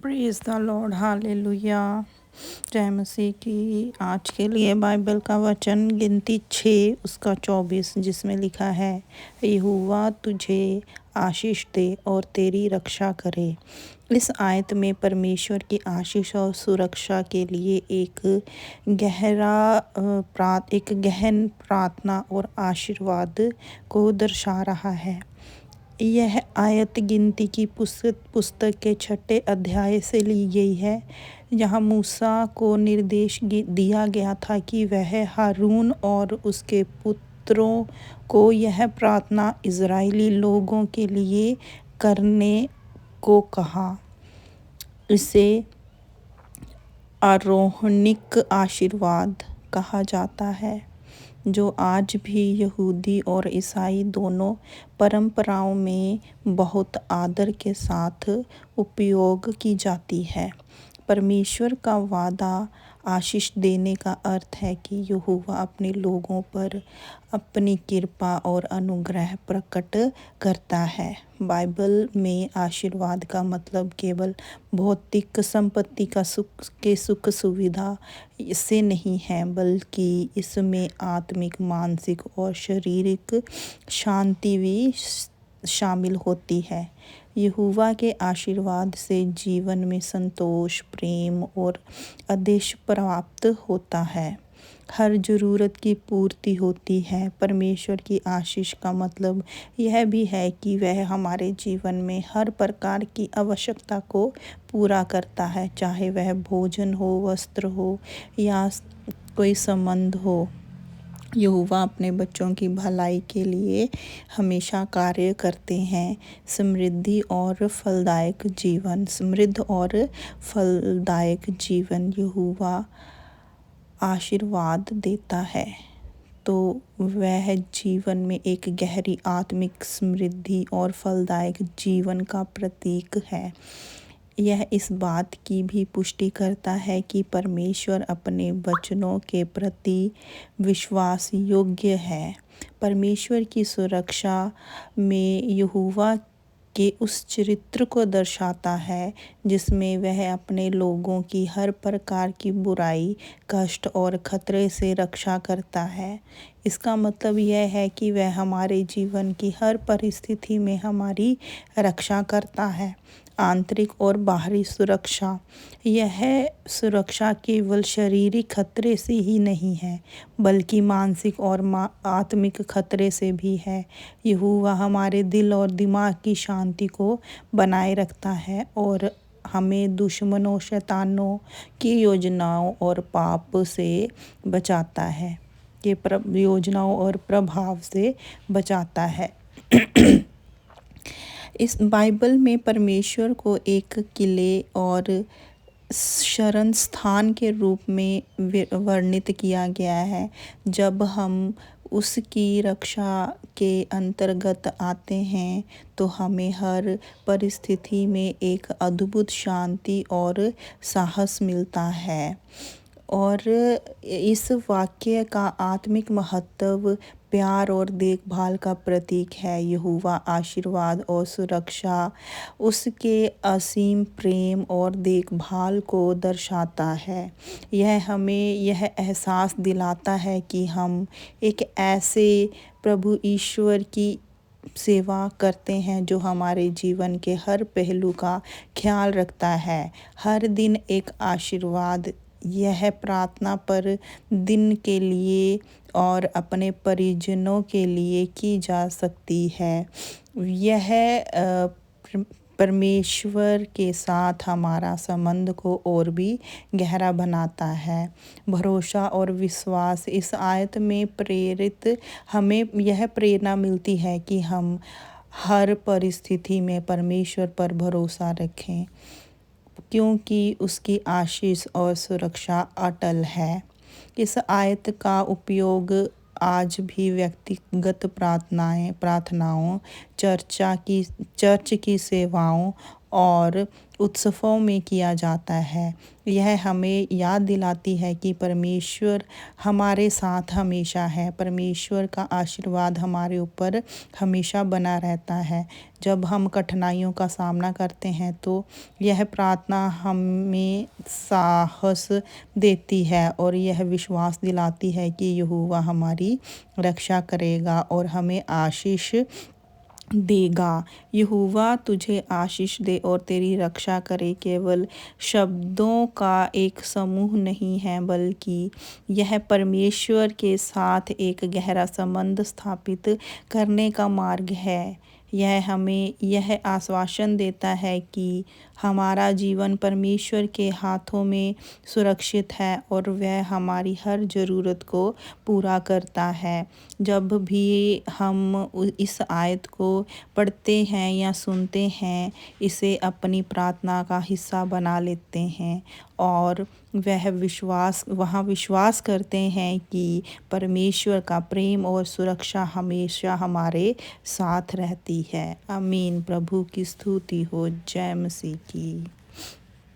Praise the Lord, hallelujah. जय मसीह की। आज के लिए बाइबल का वचन गिनती 6 उसका 24, जिसमें लिखा है, यहोवा तुझे आशीष दे और तेरी रक्षा करे। इस आयत में परमेश्वर की आशीष और सुरक्षा के लिए एक गहन प्रार्थना और आशीर्वाद को दर्शा रहा है। यह आयत गिनती की पुस्तक के 6 अध्याय से ली गई है, जहाँ मूसा को निर्देश दिया गया था कि वह हारून और उसके पुत्रों को यह प्रार्थना इज़राइली लोगों के लिए करने को कहा। इसे आरोहणिक आशीर्वाद कहा जाता है, जो आज भी यहूदी और ईसाई दोनों परंपराओं में बहुत आदर के साथ उपयोग की जाती है। परमेश्वर का वादा आशीष देने का अर्थ है कि यहोवा अपने लोगों पर अपनी कृपा और अनुग्रह प्रकट करता है। बाइबल में आशीर्वाद का मतलब केवल भौतिक संपत्ति का सुख सुविधा से नहीं है, बल्कि इसमें आत्मिक, मानसिक और शारीरिक शांति भी शामिल होती है। यहोवा के आशीर्वाद से जीवन में संतोष, प्रेम और आदेश प्राप्त होता है। हर ज़रूरत की पूर्ति होती है। परमेश्वर की आशीष का मतलब यह भी है कि वह हमारे जीवन में हर प्रकार की आवश्यकता को पूरा करता है, चाहे वह भोजन हो, वस्त्र हो या कोई संबंध हो। यहोवा अपने बच्चों की भलाई के लिए हमेशा कार्य करते हैं। समृद्ध और फलदायक जीवन यहोवा आशीर्वाद देता है, तो वह जीवन में एक गहरी आत्मिक समृद्धि और फलदायक जीवन का प्रतीक है। यह इस बात की भी पुष्टि करता है कि परमेश्वर अपने वचनों के प्रति विश्वास योग्य है। परमेश्वर की सुरक्षा में यहोवा के उस चरित्र को दर्शाता है जिसमें वह अपने लोगों की हर प्रकार की बुराई, कष्ट और खतरे से रक्षा करता है। इसका मतलब यह है कि वह हमारे जीवन की हर परिस्थिति में हमारी रक्षा करता है। आंतरिक और बाहरी सुरक्षा। यह सुरक्षा केवल शारीरिक खतरे से ही नहीं है, बल्कि मानसिक और आत्मिक खतरे से भी है। यहोवा हमारे दिल और दिमाग की शांति को बनाए रखता है और हमें दुश्मनों, शैतानों की योजनाओं और पाप से बचाता है, योजनाओं और प्रभाव से बचाता है। इस बाइबल में परमेश्वर को एक किले और शरण स्थान के रूप में वर्णित किया गया है। जब हम उसकी रक्षा के अंतर्गत आते हैं तो हमें हर परिस्थिति में एक अद्भुत शांति और साहस मिलता है। और इस वाक्य का आत्मिक महत्व प्यार और देखभाल का प्रतीक है। यहोवा आशीर्वाद और सुरक्षा उसके असीम प्रेम और देखभाल को दर्शाता है। यह हमें यह एहसास दिलाता है कि हम एक ऐसे प्रभु ईश्वर की सेवा करते हैं जो हमारे जीवन के हर पहलू का ख्याल रखता है। हर दिन एक आशीर्वाद। यह प्रार्थना पर दिन के लिए और अपने परिजनों के लिए की जा सकती है। यह परमेश्वर के साथ हमारा संबंध को और भी गहरा बनाता है। भरोसा और विश्वास। इस आयत में हमें यह प्रेरणा मिलती है कि हम हर परिस्थिति में परमेश्वर पर भरोसा रखें, क्योंकि उसकी आशीष और सुरक्षा अटल है। इस आयत का उपयोग आज भी व्यक्तिगत प्रार्थनाओं, चर्च की सेवाओं और उत्सवों में किया जाता है। यह हमें याद दिलाती है कि परमेश्वर हमारे साथ हमेशा है। परमेश्वर का आशीर्वाद हमारे ऊपर हमेशा बना रहता है। जब हम कठिनाइयों का सामना करते हैं तो यह प्रार्थना हमें साहस देती है और यह विश्वास दिलाती है कि यहोवा हमारी रक्षा करेगा और हमें आशीष देगा। यहोवा तुझे आशीष दे और तेरी रक्षा करे केवल शब्दों का एक समूह नहीं है, बल्कि यह परमेश्वर के साथ एक गहरा संबंध स्थापित करने का मार्ग है। यह हमें यह आश्वासन देता है कि हमारा जीवन परमेश्वर के हाथों में सुरक्षित है और वह हमारी हर ज़रूरत को पूरा करता है। जब भी हम इस आयत को पढ़ते हैं या सुनते हैं, इसे अपनी प्रार्थना का हिस्सा बना लेते हैं और वहाँ विश्वास करते हैं कि परमेश्वर का प्रेम और सुरक्षा हमेशा हमारे साथ रहती है। आमीन। प्रभु की स्तुति हो। जय मसीह की।